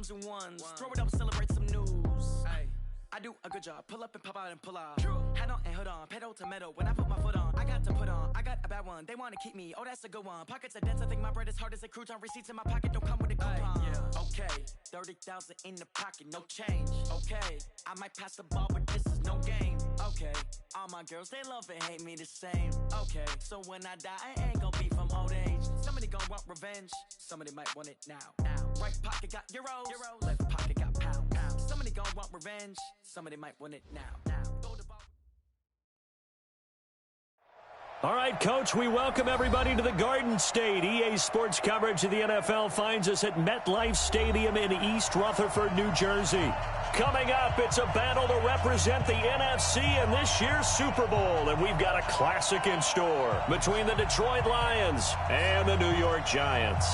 SCAG1021's. Throw it up, celebrate some news. Ay. I do a good job. Pull up and pop out and pull out. Hat on and hood on. Pedal to metal. When I put my foot on, I got to put on. I got a bad one. They want to keep me. Oh, that's a good one. Pockets are dense. I think my bread is hard as a crouton. Receipts in my pocket don't come with a coupon. Yeah. Okay. 30,000 in the pocket. No change. Okay. I might pass the ball, but this is no game. Okay. All my girls, they love and hate me the same. Okay. So when I die, I ain't gonna be from old age. Somebody gonna want revenge. Somebody might want it now. Right pocket got euros. Left pocket got pounds. Somebody gonna want revenge. Somebody might want it now. All right, Coach, we welcome everybody to the Garden State. EA Sports coverage of the NFL finds us at MetLife Stadium in East Rutherford, New Jersey. Coming up, it's a battle to represent the NFC in this year's Super Bowl, and we've got a classic in store between the Detroit Lions and the New York Giants.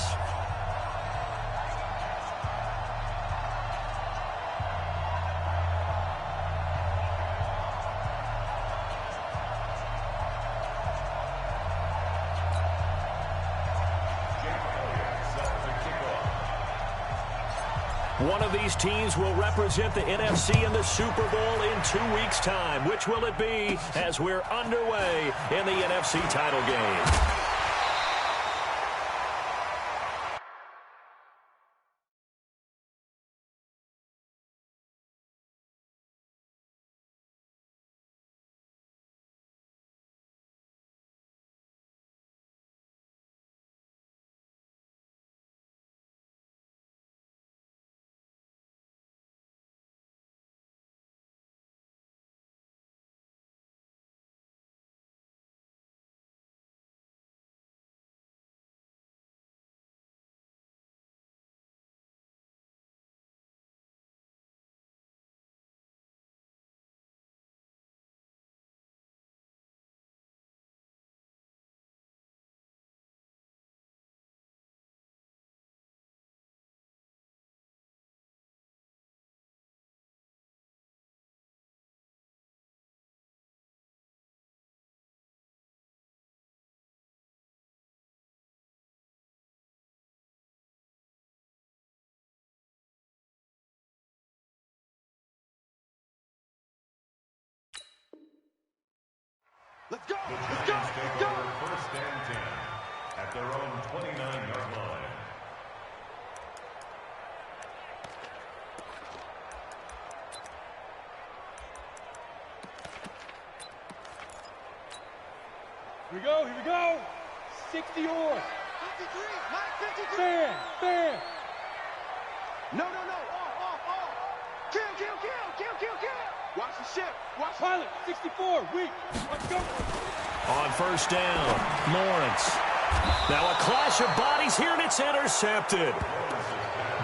One of these teams will represent the NFC in the Super Bowl in 2 weeks' time. Which will it be as we're underway in the NFC title game? Let's go! Let's go! Let's go! First and 10 at their own 29-yard line. Here we go, here we go. 60 yours. 53, 53. Fan. No. Off. Kill. Watch the ship. Watch Pilot, 64, weak. Let's go. On first down, Lawrence. Now a clash of bodies here, and it's intercepted.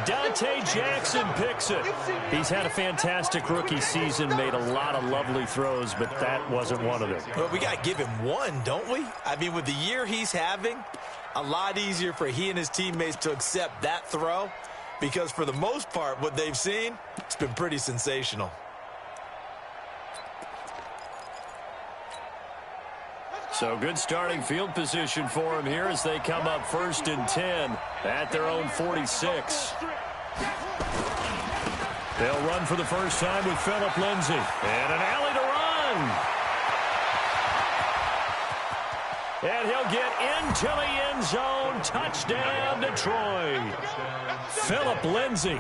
Dante Jackson picks it. He's had a fantastic rookie season, made a lot of lovely throws, but that wasn't one of them. Well, we got to give him one, don't we? I mean, with the year he's having, a lot easier for he and his teammates to accept that throw, because for the most part, what they've seen, it's been pretty sensational. So good starting field position for him here as they come up first and 10 at their own 46. They'll run for the first time with Phillip Lindsay. And an alley to run. And he'll get into the end zone. Touchdown, Detroit. Phillip Lindsay,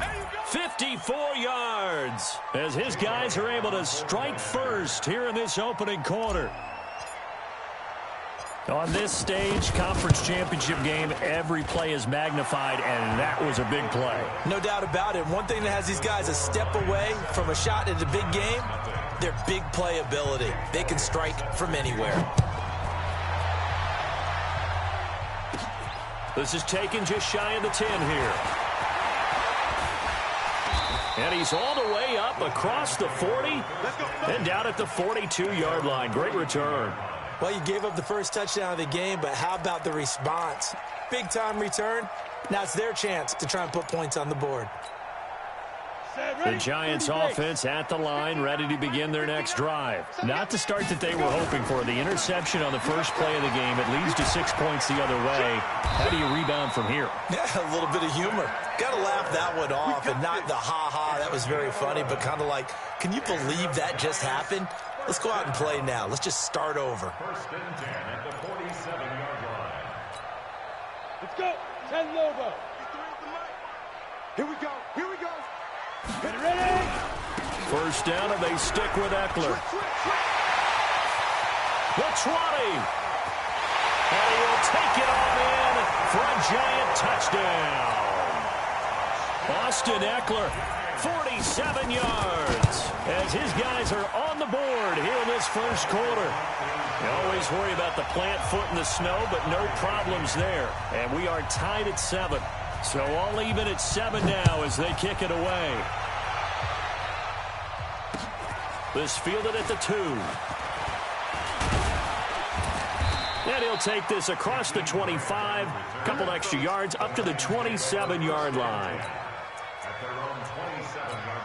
54 yards, as his guys are able to strike first here in this opening quarter. On this stage, conference championship game, every play is magnified, and that was a big play. No doubt about it. One thing that has these guys a step away from a shot at the big game, their big play ability. They can strike from anywhere. This is taken just shy of the 10 here. And he's all the way up across the 40 and down at the 42-yard line. Great return. Well, you gave up the first touchdown of the game, but how about the response? Big-time return. Now it's their chance to try and put points on the board. The Giants offense at the line, ready to begin their next drive. Not the start that they were hoping for. The interception on the first play of the game. It leads to 6 points the other way. How do you rebound from here? Yeah, a little bit of humor. Got to laugh that one off, and not the ha-ha, that was very funny, but kind of like, can you believe that just happened? Let's go out and play now. Let's just start over. First and 10 at the 47-yard line. Let's go. 10 logo. Here we go. Here we go. Get ready. First down, and they stick with Eckler. The 20. And he will take it on in for a Giant touchdown. Austin Eckler, 47 yards, as his guys are on the board here in this first quarter. You always worry about the plant foot in the snow, but no problems there. And we are tied at 7. So all even at 7 now as they kick it away. This fielded at the 2. And he'll take this across the 25. Couple extra yards up to the 27-yard line. At their own 27-yard line.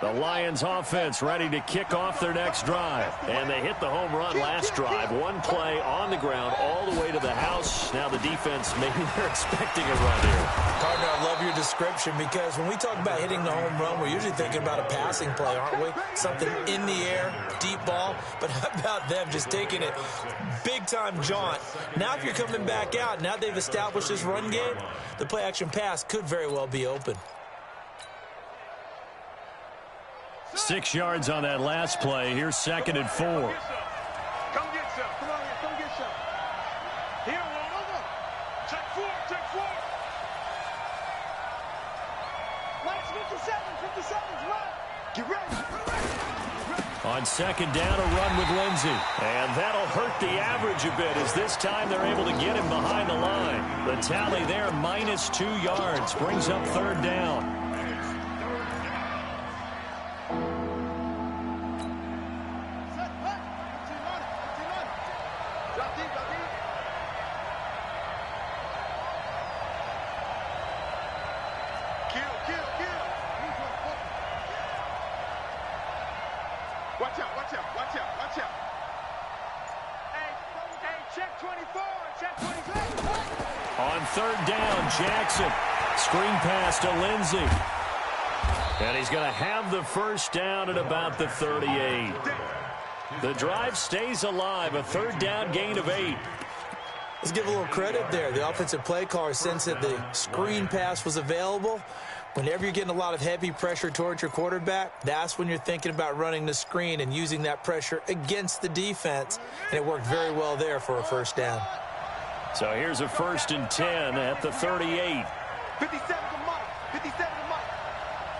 The Lions offense ready to kick off their next drive. And they hit the home run last drive. One play on the ground all the way to the house. Now the defense, maybe they're expecting a run here. Partner, I love your description, because when we talk about hitting the home run, we're usually thinking about a passing play, aren't we? Something in the air, deep ball. But how about them just taking it big-time jaunt? Now if you're coming back out, now they've established this run game, the play-action pass could very well be open. 6 yards on that last play. Here's 2nd and 4. Come get some. Come on here. Come get some. Here, roll over. Check 4. Check 4. Minus 57. 57's right. Get ready. On 2nd down, a run with Lindsey. And that'll hurt the average a bit, as this time they're able to get him behind the line. The tally there, minus 2 yards, brings up 3rd down. Watch out, watch out, watch out, watch out. Hey, check 24, check 24. On 3rd down, Jackson. Screen pass to Lindsey. And he's going to have the first down at about the 38. The drive stays alive, a 3rd down gain of 8. Let's give a little credit there. The offensive play caller sensed that the screen pass was available. Whenever you're getting a lot of heavy pressure towards your quarterback, that's when you're thinking about running the screen and using that pressure against the defense. And it worked very well there for a first down. So here's a 1st and 10 at the 38. 57 to Mike. 57 to Mike.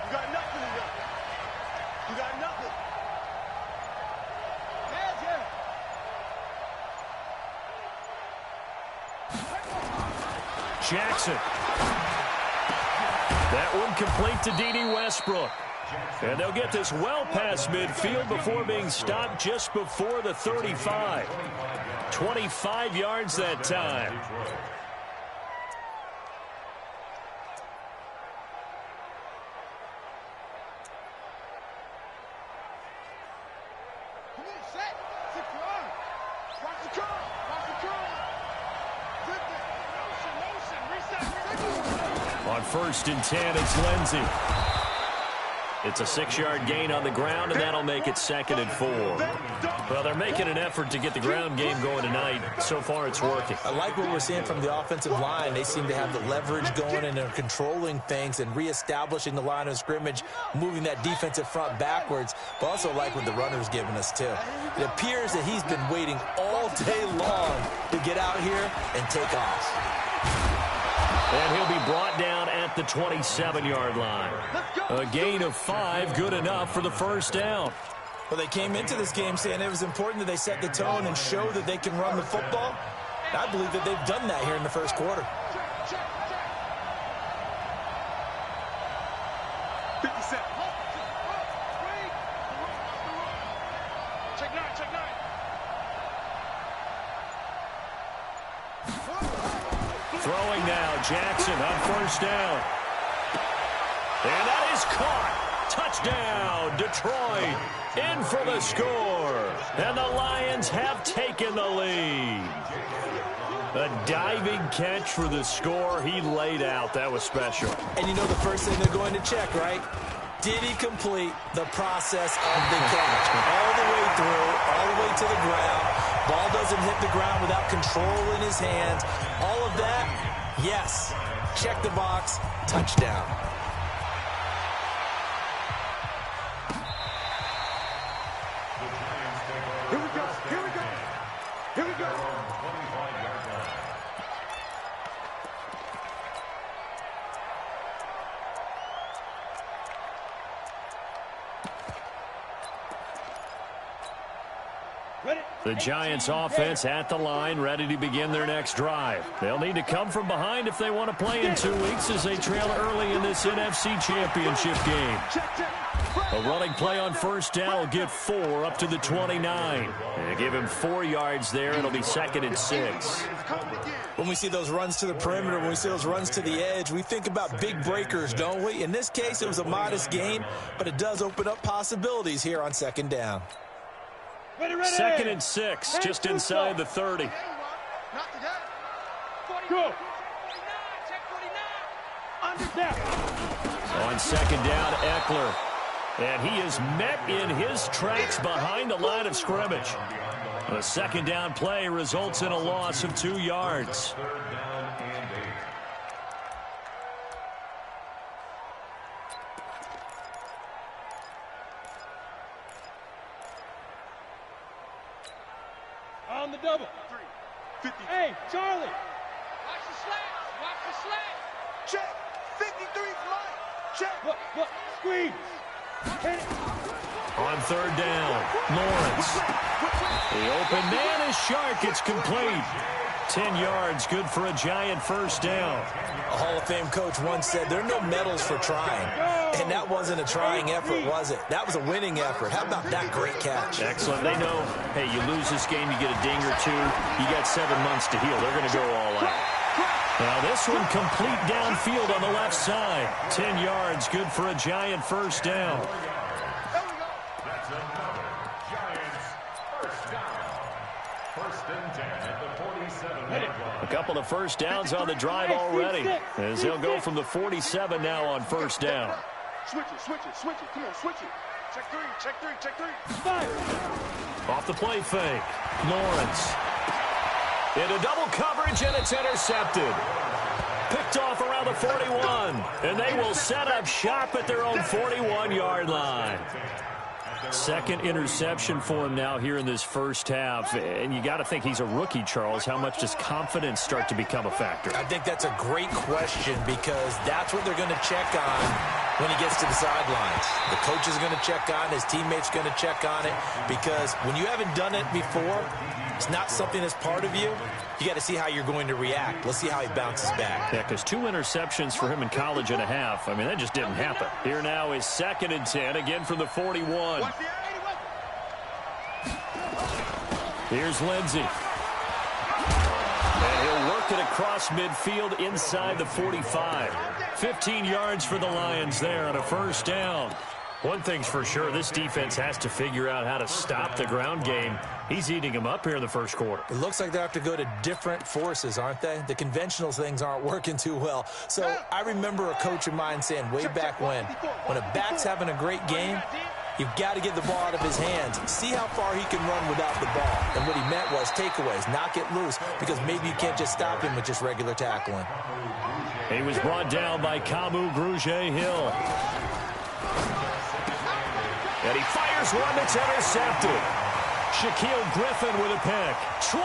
You got nothing to do. You got nothing. Jackson. That one complete to D.D. Westbrook. And they'll get this well past midfield before being stopped just before the 35. 25 yards that time. On 1st and 10, it's Lindsey. It's a 6-yard gain on the ground, and that'll make it 2nd and 4. Well, they're making an effort to get the ground game going tonight. So far, it's working. I like what we're seeing from the offensive line. They seem to have the leverage going, and they're controlling things and reestablishing the line of scrimmage, moving that defensive front backwards. But also like what the runner's giving us, too. It appears that he's been waiting all day long to get out here and take off. And he'll be brought down at the 27-yard line. A gain of 5, good enough for the first down. Well, they came into this game saying it was important that they set the tone and show that they can run the football. And I believe that they've done that here in the first quarter. 57. Throwing now, Jackson on first down. And that is caught. Touchdown, Detroit, in for the score. And the Lions have taken the lead. A diving catch for the score he laid out. That was special. And you know the first thing they're going to check, right? Did he complete the process of the catch? All the way through, all the way to the ground. Ball doesn't hit the ground without control in his hands. All of that, yes. Check the box, touchdown. Here we go. Here we go. Here we go. The Giants offense at the line, ready to begin their next drive. They'll need to come from behind if they want to play in 2 weeks as they trail early in this NFC Championship game. A running play on first down will get 4 up to the 29. And give him 4 yards there. It'll be 2nd and 6. When we see those runs to the perimeter, when we see those runs to the edge, we think about big breakers, don't we? In this case, it was a modest gain, but it does open up possibilities here on 2nd down. 2nd and 6, just inside the 30. Go. On 2nd down, Eckler. And he is met in his tracks behind the line of scrimmage. A 2nd down play results in a loss of 2 yards. On the double. 50. Hey, Charlie. Watch the slats. Watch the slats. Check. 53 flight. Check. Look. Squeeze. Hit it. On 3rd down, Lawrence. The open man is Shark. It's complete. 10 yards, good for a Giant first down. A Hall of Fame coach once said there are no medals for trying. And that wasn't a trying effort, was it? That was a winning effort. How about that great catch? Excellent. They know, hey, you lose this game, you get a ding or 2. You got 7 months to heal. They're going to go all out. Now this one complete downfield on the left side. 10 yards, good for a Giant first down. That's another Giants first down. 1st and 10 at the 47-yard line. A couple of first downs on the drive already, as they'll go from the 47 now on first down. Switch it. Come on, switch it. Check three. Fire. Off the play fake, Lawrence. Into double coverage, and it's intercepted. Picked off around the 41, and they will set up shop at their own 41-yard line. 2nd interception for him now here in this first half. And you got to think he's a rookie, Charles. How much does confidence start to become a factor? I think that's a great question because that's what they're going to check on when he gets to the sidelines. The coach is going to check on it. His teammates going to check on it because when you haven't done it before, it's not something that's part of you. You got to see how you're going to react. Let's see how he bounces back. Yeah, because 2 interceptions for him in college and a half. I mean, that just didn't happen. Here now is 2nd and 10, again from the 41. Here's Lindsey. And he'll work it across midfield inside the 45. 15 yards for the Lions there on a first down. One thing's for sure, this defense has to figure out how to stop the ground game. He's eating them up here in the first quarter. It looks like they have to go to different forces, aren't they? The conventional things aren't working too well. So I remember a coach of mine saying way back when a back's having a great game, you've got to get the ball out of his hands. See how far he can run without the ball. And what he meant was takeaways, knock it loose, because maybe you can't just stop him with just regular tackling. He was brought down by Kamu Grugier-Hill. And he fires one that's intercepted. Shaquille Griffin with a pick. 20,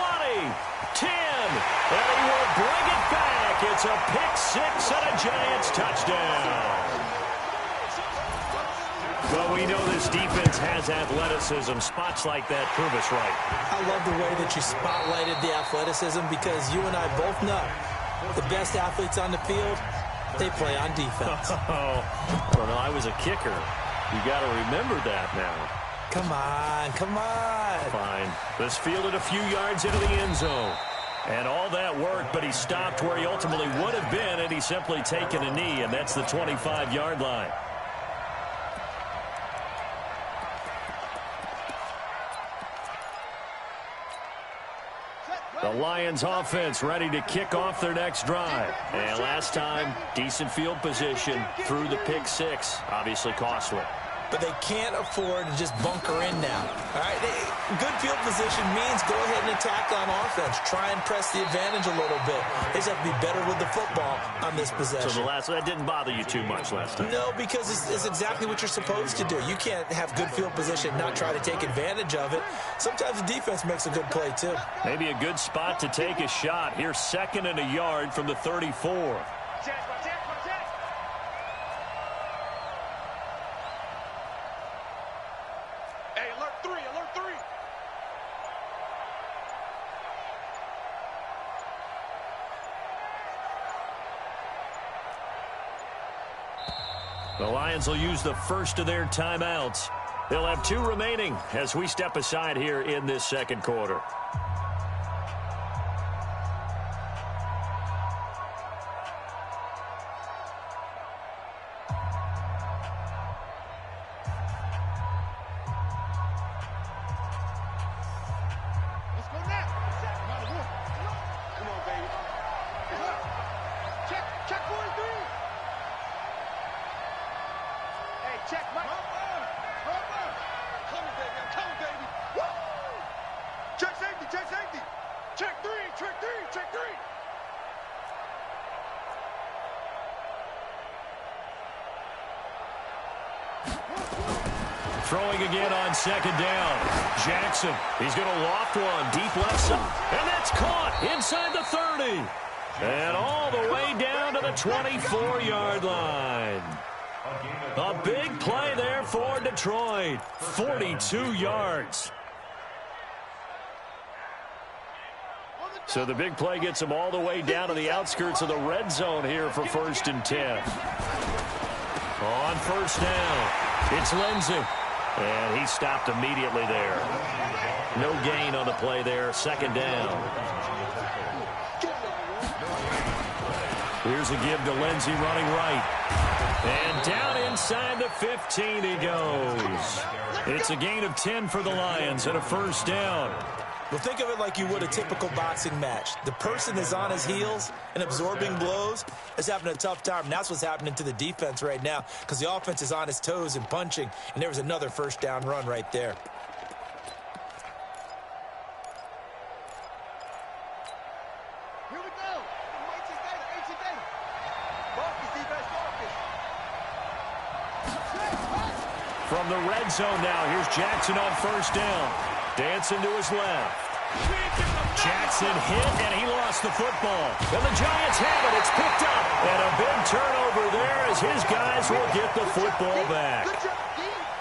10, and he will bring it back. It's a pick 6 and a Giants touchdown. Well, we know this defense has athleticism. Spots like that prove us right. I love the way that you spotlighted the athleticism because you and I both know the best athletes on the field, they play on defense. Oh, I don't know. I was a kicker. You got to remember that now. Come on, come on. Fine. This fielded a few yards into the end zone. And all that worked, but he stopped where he ultimately would have been, and he's simply taken a knee, and that's the 25-yard line. The Lions offense ready to kick off their next drive. And last time, decent field position through the pick six. Obviously costly. But they can't afford to just bunker in now. All right, good field position means go ahead and attack on offense. Try and press the advantage a little bit. They just have to be better with the football on this possession. So that didn't bother you too much last time? No, because it's exactly what you're supposed to do. You can't have good field position and not try to take advantage of it. Sometimes the defense makes a good play, too. Maybe a good spot to take a shot. Here's 2nd and a yard from the 34. The Lions will use the first of their timeouts. They'll have 2 remaining as we step aside here in this second quarter. Let's go now. Come on, baby. Check 43. Check, Mike. Coming, baby. I'm coming, baby. Woo! Check safety. Check 3. Throwing again on 2nd down. Jackson, he's going to loft one deep left side. And that's caught inside the 30. And all the way down to the 24-yard line. A big play there for Detroit. 42 yards. So the big play gets them all the way down to the outskirts of the red zone here for 1st and 10. On 1st down, it's Lindsey. And he stopped immediately there. No gain on the play there. 2nd down. Here's a give to Lindsey running right. And down inside the 15 he goes. It's a gain of 10 for the Lions and a 1st down. Well, think of it like you would a typical boxing match. The person is on his heels and absorbing blows is having a tough time. And that's what's happening to the defense right now because the offense is on his toes and punching. And there was another 1st down run right there. Here we go. From the red zone now, here's Jackson on 1st down. Dancing to his left. Jackson hit, and he lost the football. And the Giants have it. It's picked up. And a big turnover there as his guys will get the football back.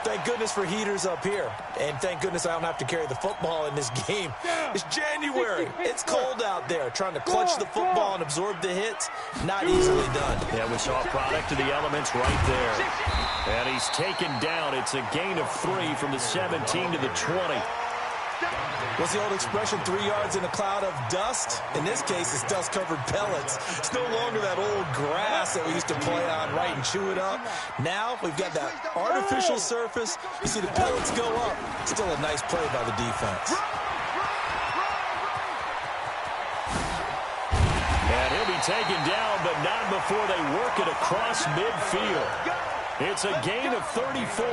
Thank goodness for heaters up here. And thank goodness I don't have to carry the football in this game. It's January. It's cold out there. Trying to clutch the football and absorb the hits, not easily done. Yeah, we saw a product of the elements right there. And he's taken down. It's a gain of 3 from the 17 to the 20. What's the old expression, 3 yards in a cloud of dust? In this case, it's dust-covered pellets. It's no longer that old grass that we used to play on, right, and chew it up. Now we've got that artificial surface. You see the pellets go up. Still a nice play by the defense. And he'll be taken down, but not before they work it across midfield. It's a gain of 34.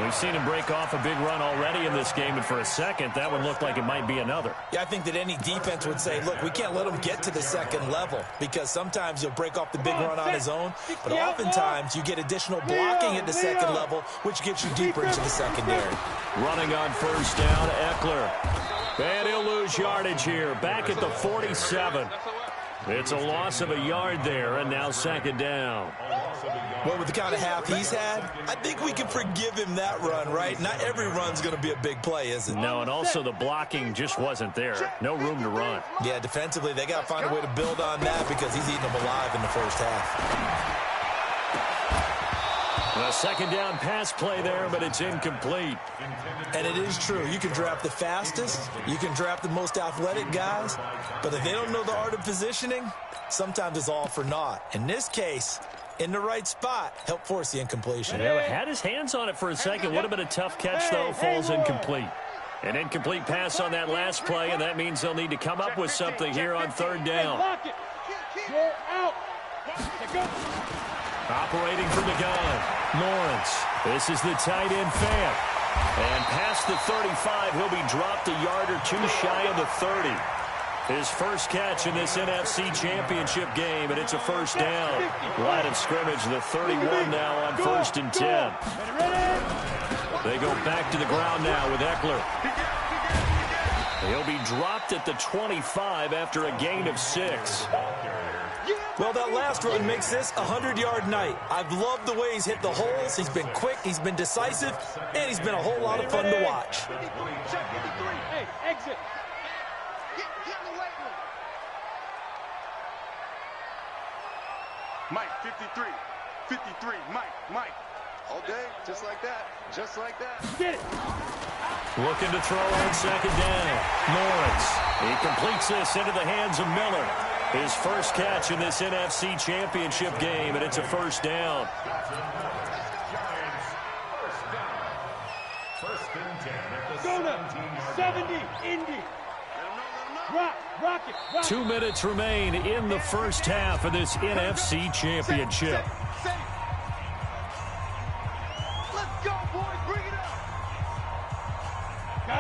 We've seen him break off a big run already in this game, and for a second, that one looked like it might be another. Yeah, I think that any defense would say, look, we can't let him get to the second level because sometimes he'll break off the big run on his own, but oftentimes you get additional blocking at the second level, which gets you deeper into the secondary. Running on 1st down, Eckler. And he'll lose yardage here, back at the 47. It's a loss of a yard there, and now 2nd down. Well, with the kind of half he's had, I think we can forgive him that run, right? Not every run's going to be a big play, is it? No, and also the blocking just wasn't there. No room to run. Yeah, defensively, they got to find a way to build on that because he's eating them alive in the first half. The A second down pass play there, but it's incomplete. And it is true. You can draft the fastest. You can draft the most athletic guys. But if they don't know the art of positioning, sometimes it's all for naught. In this case, in the right spot, help force the incompletion. Yeah, had his hands on it for a second. Would have been a tough catch, though. Falls incomplete. An incomplete pass on that last play, and that means they'll need to come up with something here on third down. You're out. Go. Operating from the gun, Lawrence. This is the tight end Fant. And past the 35, he'll be dropped a yard or two shy of the 30. His first catch in this NFC Championship game, and it's a first down. Line of scrimmage, the 31 now on 1st and 10. They go back to the ground now with Eckler. He'll be dropped at the 25 after a gain of 6. Well, that last run makes this a 100-yard night. I've loved the way he's hit the holes. He's been quick, he's been decisive, and he's been a whole lot of fun to watch. Hey, exit. Get in the weight room. Mike, 53. 53, Mike. All day, just like that. Just like that. Get it. Looking to throw on second down. Lawrence. He completes this into the hands of Miller. His first catch in this NFC Championship game, and it's a first down. Go now. 70, Indy. Rock it. 2 minutes remain in the first half of this NFC Championship. Let's go, boys. Bring it up.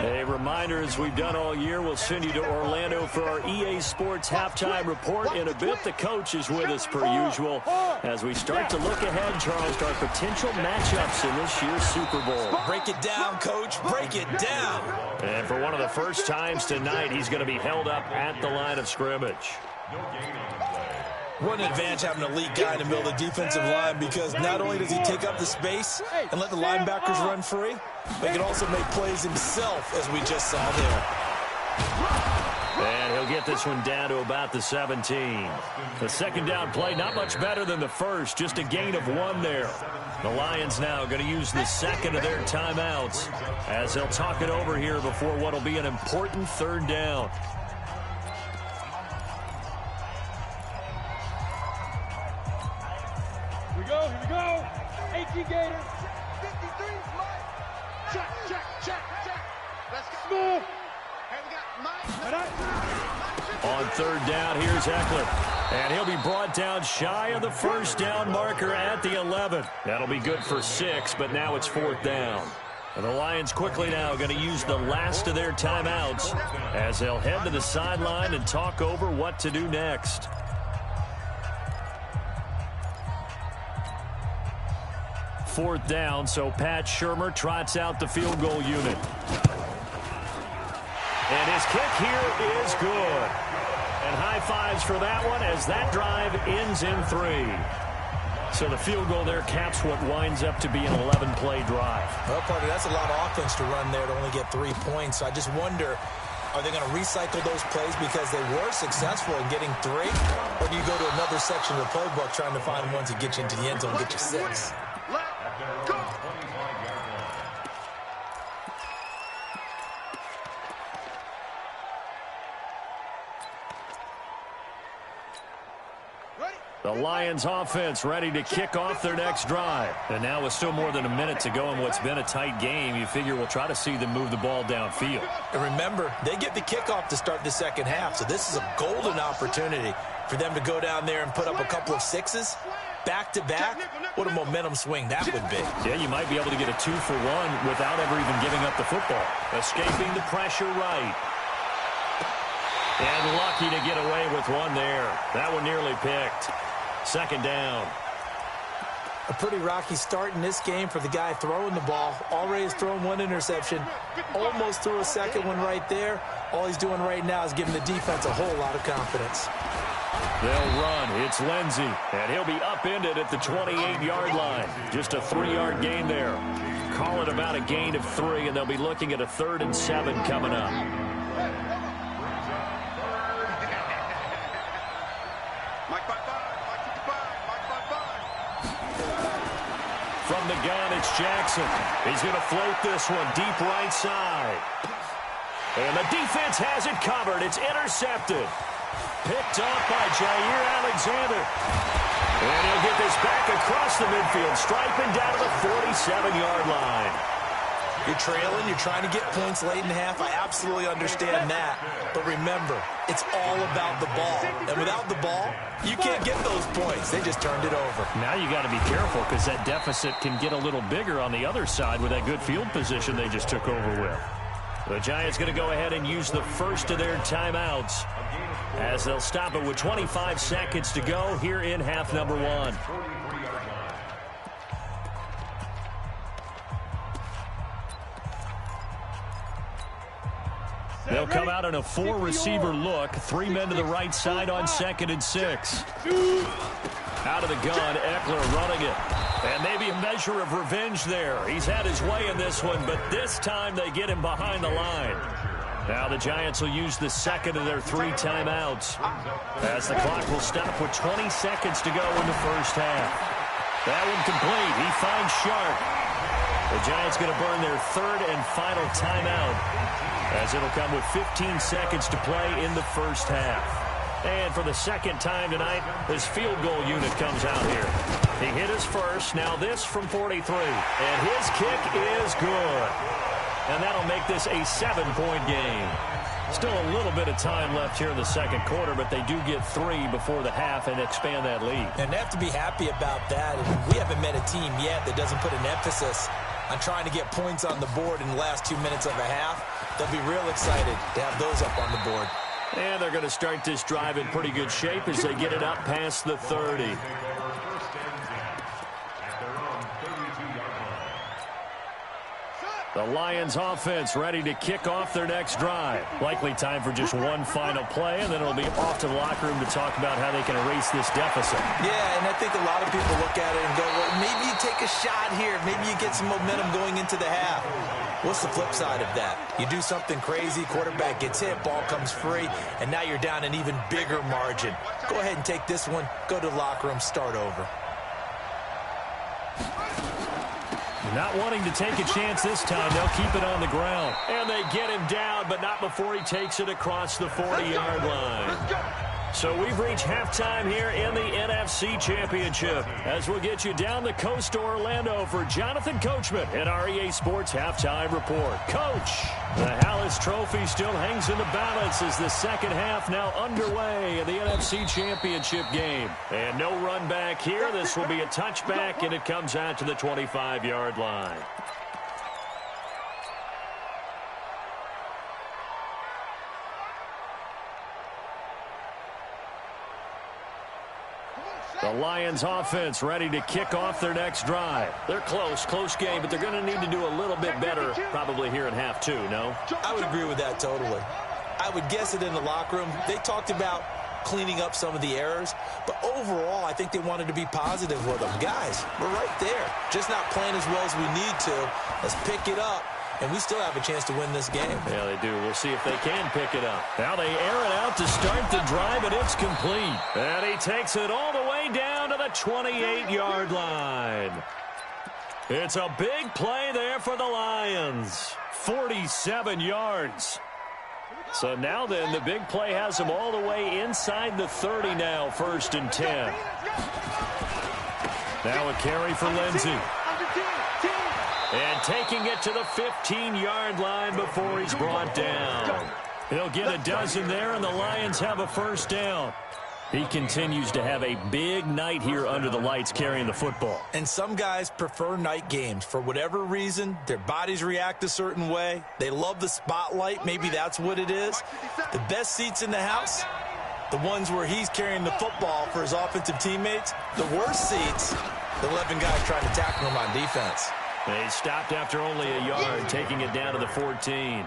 A reminder, as we've done all year, we'll send you to Orlando for our EA Sports halftime report. In a bit, the coach is with us per usual as we start to look ahead, Charles, to our potential matchups in this year's Super Bowl. Break it down, Coach. Break it down. And for one of the first times tonight, he's going to be held up at the line of scrimmage. What an advantage having an elite guy in the middle of the defensive line, because not only does he take up the space and let the linebackers run free, but he can also make plays himself, as we just saw there. And he'll get this one down to about the 17. The second down play, not much better than the first, just a gain of 1 there. The Lions now going to use the second of their timeouts as they'll talk it over here before what will be an important third down. Here we go. 18 Gators. 53's Mike. Check. Let's go. Smooth. Hey, we got Mike. On third down, here's Eckler. And he'll be brought down shy of the first down marker at the 11. That'll be good for 6, but now it's 4th down. And the Lions quickly now going to use the last of their timeouts as they'll head to the sideline and talk over what to do next. Fourth down, so Pat Shurmur trots out the field goal unit. And his kick here is good. And high fives for that one as that drive ends in 3. So the field goal there caps what winds up to be an 11-play drive. Well, Parker, that's a lot of offense to run there to only get 3 points. So I just wonder, are they going to recycle those plays because they were successful in getting 3? Or do you go to another section of the playbook trying to find ones that get you into the end zone and get you 6? The Lions offense ready to kick off their next drive. And now with still more than a minute to go in what's been a tight game, you figure we'll try to see them move the ball downfield. And remember, they get the kickoff to start the second half, so this is a golden opportunity for them to go down there and put up a couple of 6s back-to-back. What a momentum swing that would be. Yeah, you might be able to get a 2-for-1 without ever even giving up the football. Escaping the pressure right. And lucky to get away with one there. That one nearly picked. Second down. A pretty rocky start in this game for the guy throwing the ball. Already has thrown 1 interception. Almost threw a second one right there. All he's doing right now is giving the defense a whole lot of confidence. They'll run. It's Lindsey. And he'll be upended at the 28-yard line. Just a 3-yard gain there. Call it about a gain of 3, and they'll be looking at a 3rd and 7 coming up. From the gun, it's Jackson. He's going to float this one deep right side. And the defense has it covered. It's intercepted. Picked off by Jair Alexander. And he'll get this back across the midfield, striping down to the 47-yard line. You're trailing, you're trying to get points late in half. I absolutely understand that. But remember, it's all about the ball. And without the ball, you can't get those points. They just turned it over. Now you got to be careful because that deficit can get a little bigger on the other side with that good field position they just took over with. The Giants going to go ahead and use the first of their timeouts as they'll stop it with 25 seconds to go here in half number one. They'll come out in a four-receiver look. Three men to the right side on 2nd and 6. Out of the gun, Eckler running it. And maybe a measure of revenge there. He's had his way in this one, but this time they get him behind the line. Now the Giants will use the second of their 3 timeouts as the clock will stop with 20 seconds to go in the first half. That one complete. He finds Sharp. The Giants going to burn their 3rd and final timeout as it'll come with 15 seconds to play in the first half. And for the second time tonight, his field goal unit comes out here. He hit his first, now this from 43. And his kick is good. And that'll make this a 7-point game. Still a little bit of time left here in the second quarter, but they do get 3 before the half and expand that lead. And they have to be happy about that. And we haven't met a team yet that doesn't put an emphasis on trying to get points on the board in the last 2 minutes of a half. They'll be real excited to have those up on the board. And they're going to start this drive in pretty good shape as they get it up past the 30. The Lions offense ready to kick off their next drive. Likely time for just one final play, and then it'll be off to the locker room to talk about how they can erase this deficit. Yeah, and I think a lot of people look at it and go, well, maybe you take a shot here. Maybe you get some momentum going into the half. What's the flip side of that? You do something crazy, quarterback gets hit, ball comes free, and now you're down an even bigger margin. Go ahead and take this one, go to the locker room, start over. Not wanting to take a chance this time, they'll keep it on the ground. And they get him down, but not before he takes it across the 40-yard line. So we've reached halftime here in the NFC Championship as we'll get you down the coast to Orlando for Jonathan Coachman at our EA Sports Halftime Report. Coach, the Hallis Trophy still hangs in the balance as the second half now underway in the NFC Championship game. And no run back here. This will be a touchback, and it comes out to the 25-yard line. The Lions offense ready to kick off their next drive. They're close game, but they're going to need to do a little bit better probably here in half 2, no? I would agree with that totally. I would guess it in the locker room. They talked about cleaning up some of the errors, but overall I think they wanted to be positive with them. Guys, we're right there. Just not playing as well as we need to. Let's pick it up. And we still have a chance to win this game. Yeah, they do. We'll see if they can pick it up. Now they air it out to start the drive, and it's complete. And he takes it all the way down to the 28-yard line. It's a big play there for the Lions. 47 yards. So now then, the big play has them all the way inside the 30 now, 1st and 10. Now a carry for Lindsey. And taking it to the 15-yard line before he's brought down. He'll get a dozen there, and the Lions have a first down. He continues to have a big night here under the lights carrying the football. And some guys prefer night games. For whatever reason, their bodies react a certain way. They love the spotlight. Maybe that's what it is. The best seats in the house, the ones where he's carrying the football for his offensive teammates. The worst seats, the 11 guys trying to tackle him on defense. They stopped after only a yard, taking it down to the 14.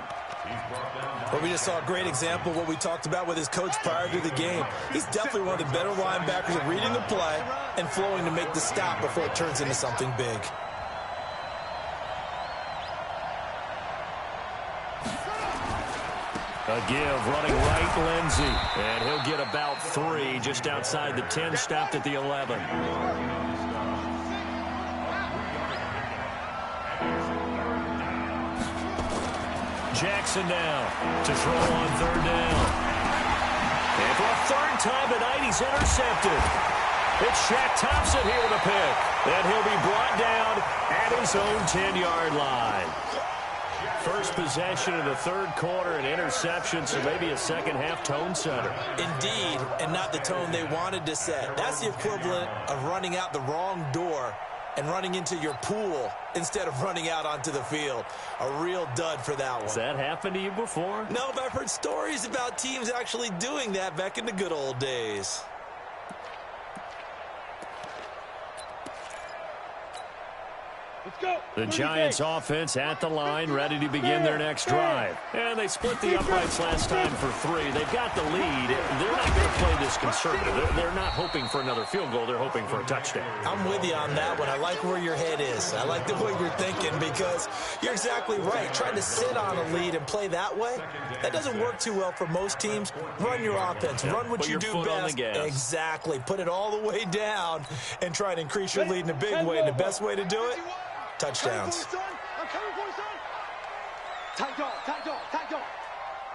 Well, we just saw a great example of what we talked about with his coach prior to the game. He's definitely one of the better linebackers at reading the play and flowing to make the stop before it turns into something big. A give, running right, Lindsey. And he'll get about 3 just outside the 10, stopped at the 11. Jackson now to throw on third down. And for a third time tonight, he's intercepted. It's Shaq Thompson here with a pick. And he'll be brought down at his own 10-yard line. First possession of the third quarter, an interception, so maybe a second-half tone setter. Indeed, and not the tone they wanted to set. That's the equivalent of running out the wrong door and running into your pool instead of running out onto the field. A real dud for that one. Has that happened to you before? No, but I've heard stories about teams actually doing that back in the good old days. Let's go. The Giants offense at the line, ready to begin their next drive. And they split the uprights last time for 3. They've got the lead. They're not going to play this conservative. They're not hoping for another field goal. They're hoping for a touchdown. I'm with you on that one. I like where your head is. I like the way you're thinking because you're exactly right. Trying to sit on a lead and play that way, that doesn't work too well for most teams. Run your offense. Run what you do best. Exactly. Put it all the way down and try to increase your lead in a big way. And the best way to do it, touchdowns. I'm coming for you, son. Tight dog.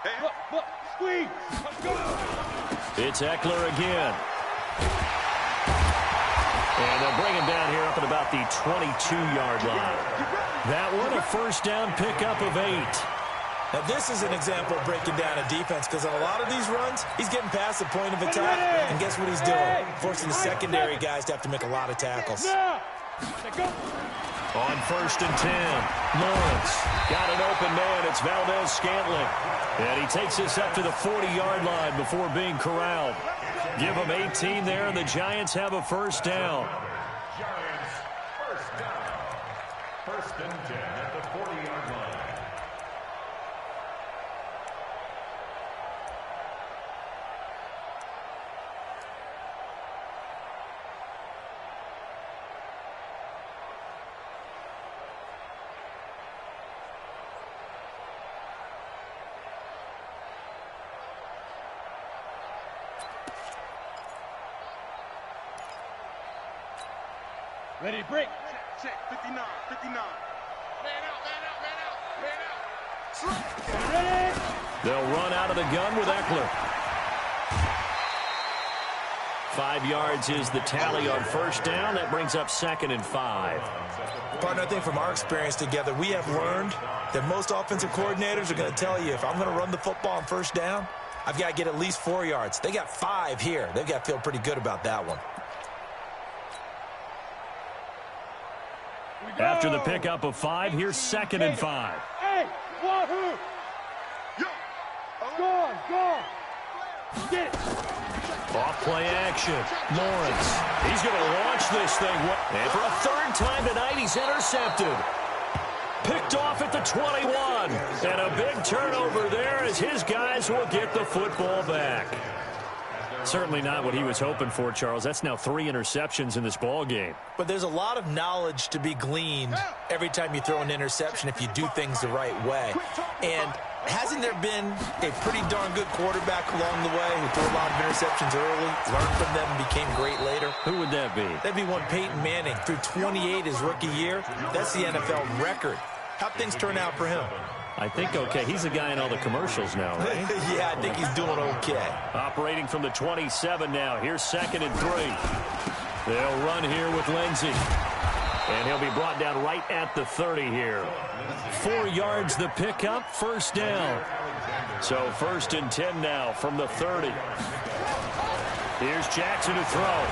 Hey, look, squeeze. Let's go. It's Eckler again. And they'll bring him down here up at about the 22-yard line. That one, a first down pickup of 8. Now, this is an example of breaking down a defense because on a lot of these runs, he's getting past the point of attack, and guess what he's doing? Forcing the secondary guys to have to make a lot of tackles. On first and 10, Lawrence got an open man. It's Valdez-Scantling. And he takes this up to the 40-yard line before being corralled. Give him 18 there, and the Giants have a first down. Giants, first down. First and 10 at the 40-yard line. Ready, break. Check, 59. Man out. Ready. They'll run out of the gun with Eckler. 5 yards is the tally on first down. That brings up 2nd and 5. Partner, I think from our experience together, we have learned that most offensive coordinators are going to tell you, if I'm going to run the football on first down, I've got to get at least 4 yards. They got 5 here. They've got to feel pretty good about that one. After the pickup of 5, here's 2nd and 5. Hey, wahoo! Go on! Get it! Off play action. Lawrence. He's going to launch this thing. And for a third time tonight, he's intercepted. Picked off at the 21. And a big turnover there as his guys will get the football back. Certainly not what he was hoping for, Charles. That's now 3 interceptions in this ball game. But there's a lot of knowledge to be gleaned every time you throw an interception if you do things the right way. And hasn't there been a pretty darn good quarterback along the way who threw a lot of interceptions early, learned from them, and became great later? Who would that be? That'd be one Peyton Manning. Threw 28 his rookie year. That's the NFL record. How'd things turn out for him? I think okay. He's the guy in all the commercials now, right? Yeah, I think he's doing okay. Operating from the 27 now. Here's 2nd and 3. They'll run here with Lindsey. And he'll be brought down right at the 30 here. 4 yards the pickup, first down. So 1st and 10 now from the 30. Here's Jackson to throw.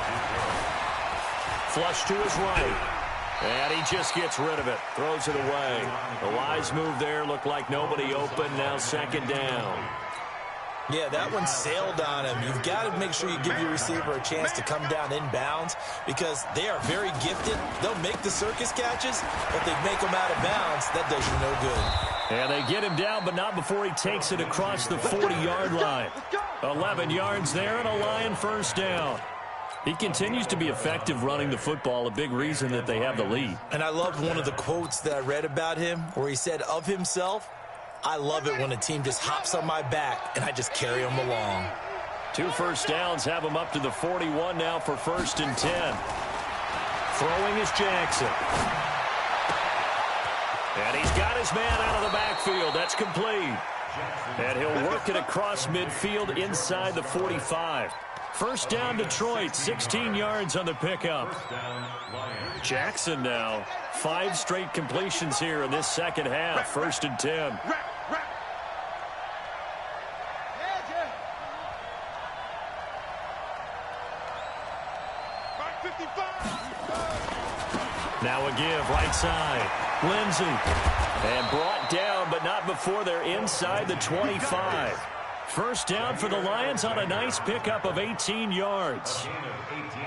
Flush to his right. And he just gets rid of it. Throws it away. The wise move there. Looked like nobody open. Now 2nd down. Yeah, that one sailed on him. You've got to make sure you give your receiver a chance to come down inbounds because they are very gifted. They'll make the circus catches, but they make them out of bounds. That does you no good. And they get him down, but not before he takes it across the 40-yard line. 11 yards there and a Lion first down. He continues to be effective running the football, a big reason that they have the lead. And I loved one of the quotes that I read about him where he said of himself, I love it when a team just hops on my back and I just carry them along. 2 first downs have him up to the 41 now for 1st and 10. Throwing is Jackson. And he's got got his man out of the backfield. That's complete. And he'll work it across midfield inside the 45. First down, Detroit, 16 yards on the pickup. Jackson now, 5 straight completions here in this second half. First and 10. Now a give, right side. Lindsey. And brought down, but not before they're inside the 25. First down for the Lions on a nice pickup of 18 yards.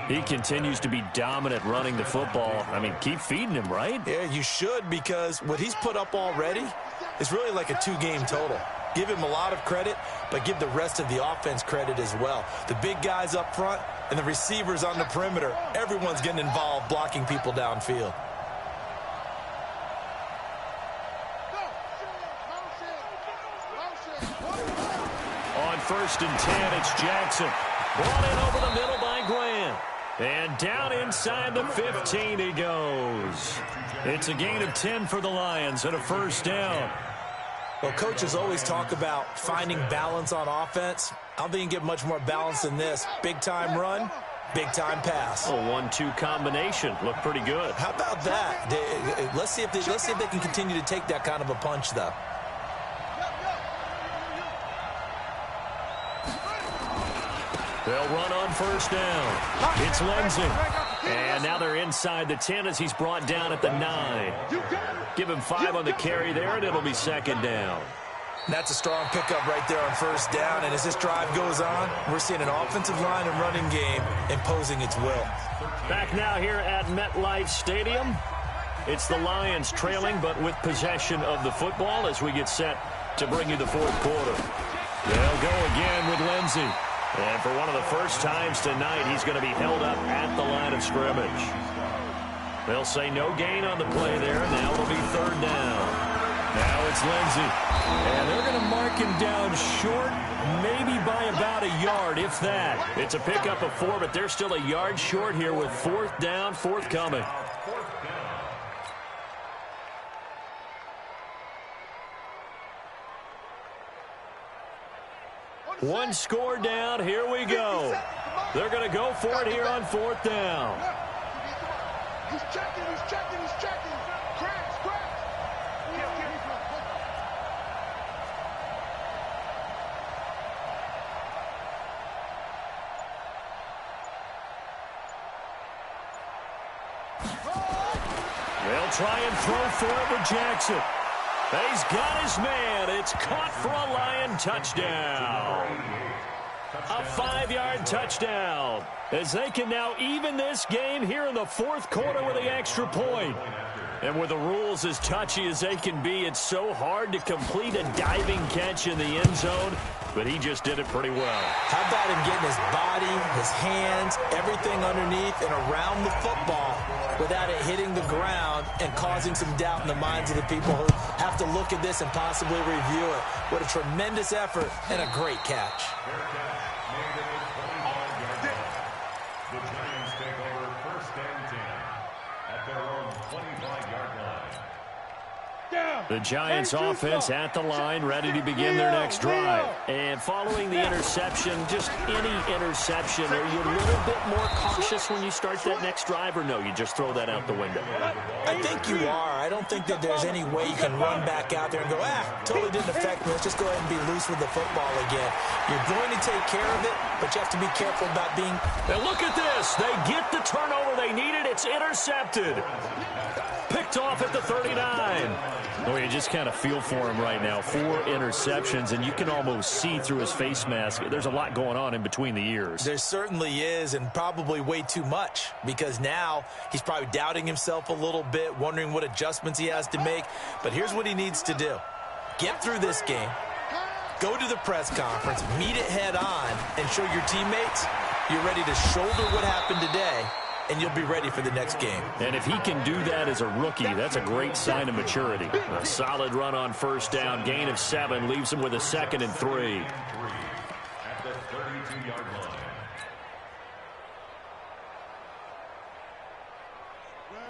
He continues to be dominant running the football. I mean, keep feeding him, right? Yeah, you should, because what he's put up already is really like a 2-game total. Give him a lot of credit, but give the rest of the offense credit as well. The big guys up front and the receivers on the perimeter, everyone's getting involved blocking people downfield. On first and 10, it's Jackson. Brought in over the middle by Grant. And down inside the 15 he goes. It's a gain of 10 for the Lions and a first down. Well, coaches always talk about finding balance on offense. I don't think you can get much more balance than this. Big-time run, big-time pass. A 1-2 combination. Looked pretty good. How about that? Let's see if they can continue to take that kind of a punch, though. They'll run on first down. It's Lindsey. And now they're inside the 10 as he's brought down at the 9. Give him 5 on the carry there, and it'll be second down. That's a strong pickup right there on first down. And as this drive goes on, we're seeing an offensive line and running game imposing its will. Back now here at MetLife Stadium. It's the Lions trailing, but with possession of the football as we get set to bring you the fourth quarter. They'll go again with Lindsey. And for one of the first times tonight, he's going to be held up at the line of scrimmage. They'll say no gain on the play there. Now it'll be third down. Now it's Lindsey. And they're going to mark him down short, maybe by about a yard, if that. It's a pickup of 4, but they're still a yard short here with fourth down forthcoming. One score down. Here we go. They're going to go for it here on fourth down. He's checking. Cracks. They'll try and throw for it with Jackson. He's got his man. It's caught for a Lion touchdown. A 5-yard touchdown as they can now even this game here in the fourth quarter with the extra point. And with the rules as touchy as they can be, it's so hard to complete a diving catch in the end zone, but he just did it pretty well. How about him getting his body, his hands, everything underneath and around the football without it hitting the ground and causing some doubt in the minds of the people who have to look at this and possibly review it. What a tremendous effort and a great catch. The Giants take over first and 10 at their own 25-yard line. The Giants offense at the line, ready to begin their next drive. And following the interception, just any interception, are you a little bit more cautious when you start that next drive, or no, you just throw that out the window? I think you are. I don't think that there's any way you can run back out there and go, totally didn't affect me. Let's just go ahead and be loose with the football again. You're going to take care of it, but you have to be careful about being... And look at this. They get the turnover they needed. It's intercepted. Picked off at the 39. Oh, you just kind of feel for him right now. 4 interceptions, and you can almost see through his face mask. There's a lot going on in between the ears. There certainly is, and probably way too much, because now he's probably doubting himself a little bit, wondering what adjustments he has to make. But here's what he needs to do. Get through this game, go to the press conference, meet it head on, and show your teammates you're ready to shoulder what happened today, and you'll be ready for the next game. And if he can do that as a rookie, that's a great sign of maturity. A solid run on first down, gain of 7, leaves him with a 2nd and 3. At the 32-yard line.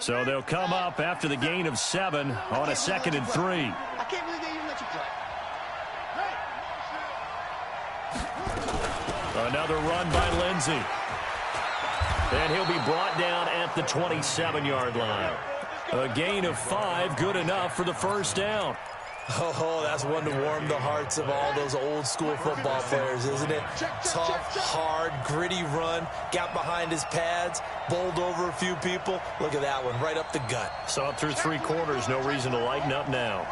So they'll come up after the gain of 7 on a 2nd and 3. I can't believe they even let you play. Another run by Lindsey. And he'll be brought down at the 27-yard line. A gain of 5, good enough for the first down. Oh, that's one to warm the hearts of all those old-school football players, isn't it? Tough, hard, gritty run, got behind his pads, bowled over a few people. Look at that one, right up the gut. Saw it through 3 quarters, no reason to lighten up now.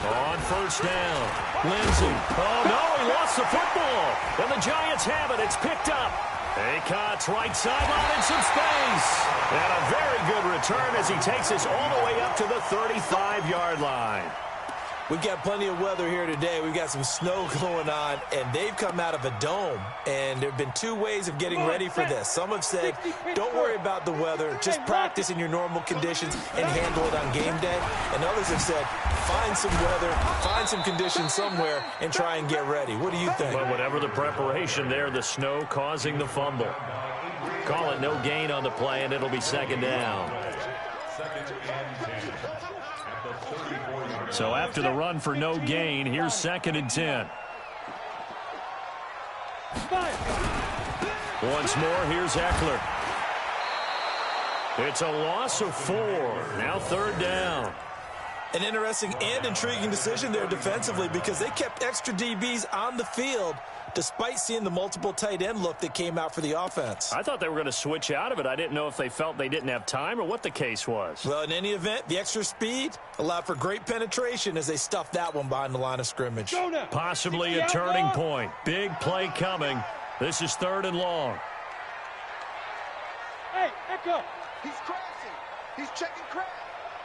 On first down, Lindsey. Oh, no, he lost the football. And the Giants have it. It's picked up. Acott's right sideline in some space. And a very good return as he takes us all the way up to the 35-yard line. We've got plenty of weather here today. We've got some snow going on, and they've come out of a dome. And there have been 2 ways of getting ready for this. Some have said, don't worry about the weather. Just practice in your normal conditions and handle it on game day. And others have said, find some weather, find some conditions somewhere, and try and get ready. What do you think? Well, whatever the preparation there, the snow causing the fumble. Call it no gain on the play, and it'll be 2nd down. So after the run for no gain, here's 2nd and 10. Once more, here's Eckler. It's a loss of 4. Now 3rd down. An interesting and intriguing decision there defensively because they kept extra DBs on the field despite seeing the multiple tight end look that came out for the offense. I thought they were going to switch out of it. I didn't know if they felt they didn't have time or what the case was. Well, in any event, the extra speed allowed for great penetration as they stuffed that one behind the line of scrimmage. Possibly a turning point. Big play coming. This is 3rd and long. Hey, Echo. He's crashing. He's checking crash.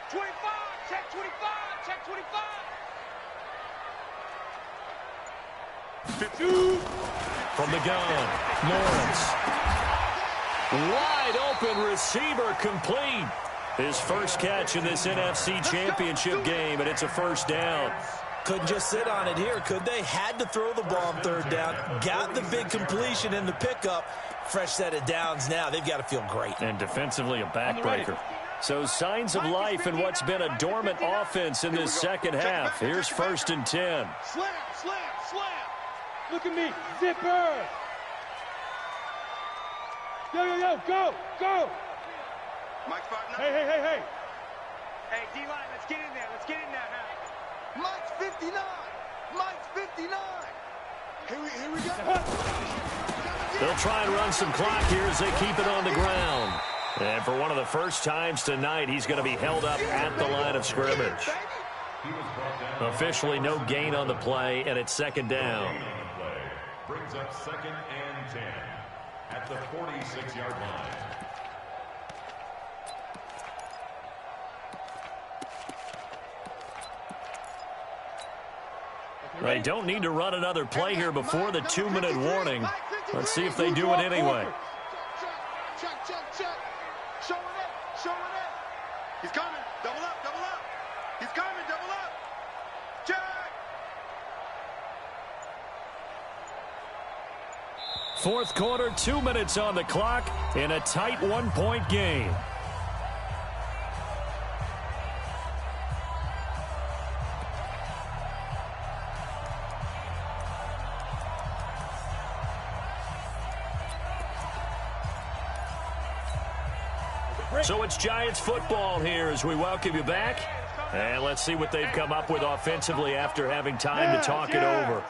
25, check 25, check 25. 52. From the gun, Lawrence. Wide open receiver complete. His first catch in this NFC Championship game, and it's a first down. Couldn't just sit on it here, could they? Had to throw the ball on 3rd down. Got the big completion in the pickup. Fresh set of downs now. They've got to feel great. And defensively, a backbreaker. So signs of life in what's been a dormant offense in this second half. Here's 1st and 10. Slam, slam, slam. Look at me. Zipper. Yo, yo, yo. Go, go. Mike's 5'9". Hey. Hey, D-line, let's get in there. Let's get in there, huh? Mike's 59. Mike's 59. Here we go. They'll try and run some clock here as they keep it on the ground. And for one of the first times tonight, he's going to be held up at the line of scrimmage. Officially no gain on the play, and it's 2nd down. Brings up 2nd and 10 at the 46-yard line. They don't need to run another play here before the 2-minute warning. Let's see if they do it anyway. Check. Show it in. He's coming. Double up. He's coming. Double up. Check. Fourth quarter, 2 minutes on the clock in a tight 1-point game. So it's Giants football here as we welcome you back. And let's see what they've come up with offensively after having time to talk it over.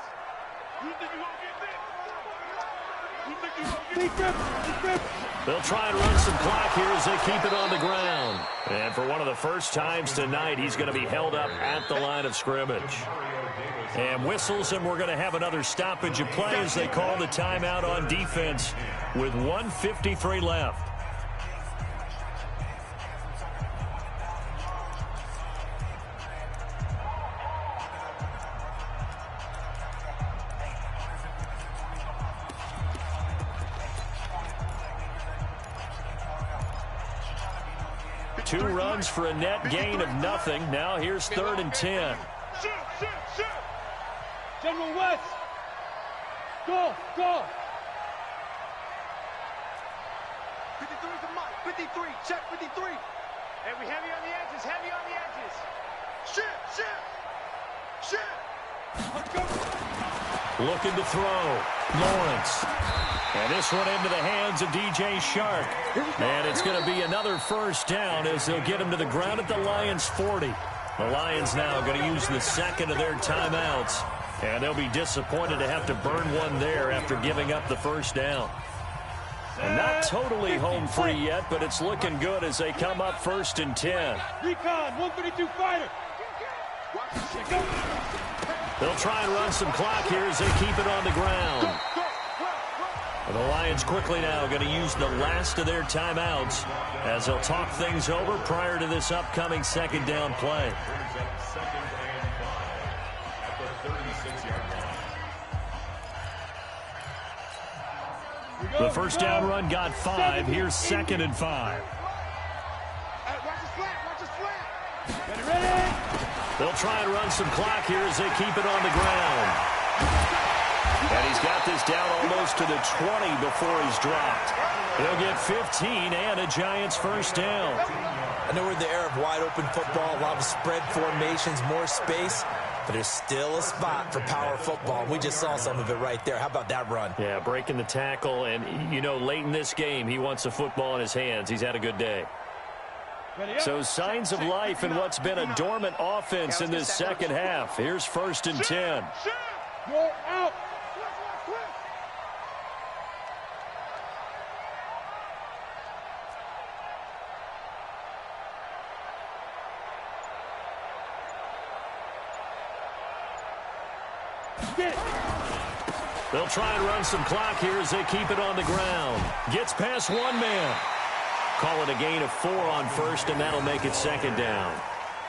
They'll try and run some clock here as they keep it on the ground. And for one of the first times tonight, he's going to be held up at the line of scrimmage. And whistles, and we're going to have another stoppage of play as they call the timeout on defense with 1:53 left. Two runs for a net gain of nothing. Now here's 3rd and 10. General West. Go, go. 53 is the mic. 53. Check 53. Hey, we heavy on the edges, heavy on the edges. Shit. Let's go. Looking to throw. Lawrence. And this one into the hands of DJ Shark. And it's going to be another first down as they'll get him to the ground at the Lions 40. The Lions now going to use the second of their timeouts. And they'll be disappointed to have to burn one there after giving up the first down. And not totally home free yet, but it's looking good as they come up 1st and 10. Recon, 132 fighter. They'll try and run some clock here as they keep it on the ground. And the Lions quickly now going to use the last of their timeouts as they'll talk things over prior to this upcoming second down play. The first down run got 5. Here's 2nd and 5. Watch the slant. Get it ready. They'll try and run some clock here as they keep it on the ground. And he's got this down almost to the 20 before he's dropped. He'll get 15 and a Giants first down. I know we're in the era of wide-open football, a lot of spread formations, more space, but there's still a spot for power football. We just saw some of it right there. How about that run? Yeah, breaking the tackle, and, you know, late in this game, he wants the football in his hands. He's had a good day. So signs of life in what's been a dormant offense in this second half. Here's 1st and 10. Go out. They'll try and run some clock here as they keep it on the ground. Gets past one man. Call it a gain of 4 on 1st, and that'll make it 2nd down.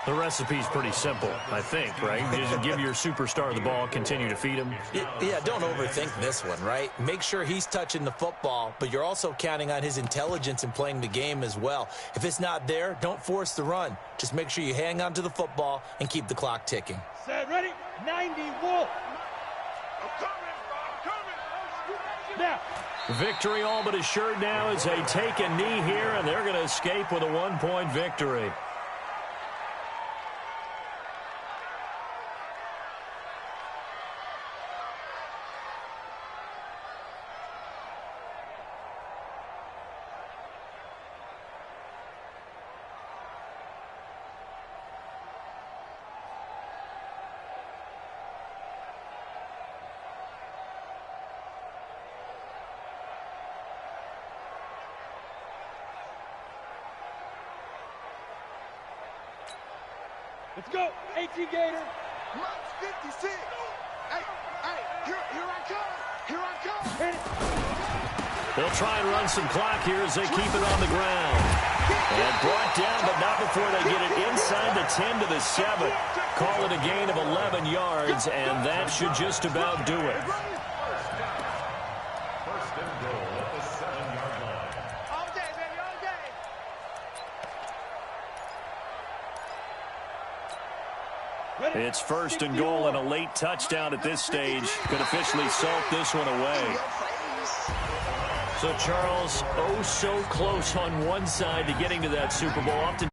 The recipe's pretty simple, I think, right? You just give your superstar the ball, continue to feed him. Yeah, don't overthink this one, right? Make sure he's touching the football, but you're also counting on his intelligence in playing the game as well. If it's not there, don't force the run. Just make sure you hang on to the football and keep the clock ticking. Set, ready, 90, Wolf. I'm coming. Now. Victory all but assured now as they take a knee here, and they're going to escape with a 1-point victory. Let's go, AT Gator. Mike's 56. Hey, here I come. Hit it. They'll try and run some clock here as they keep it on the ground. And brought down, but not before they get it inside the 10 to the 7. Call it a gain of 11 yards, and that should just about do it. First and goal at the 7-yard line. All day, baby, all day. It's 1st and goal, and a late touchdown at this stage could officially salt this one away. So, Charles, oh so close on one side to getting to that Super Bowl. Often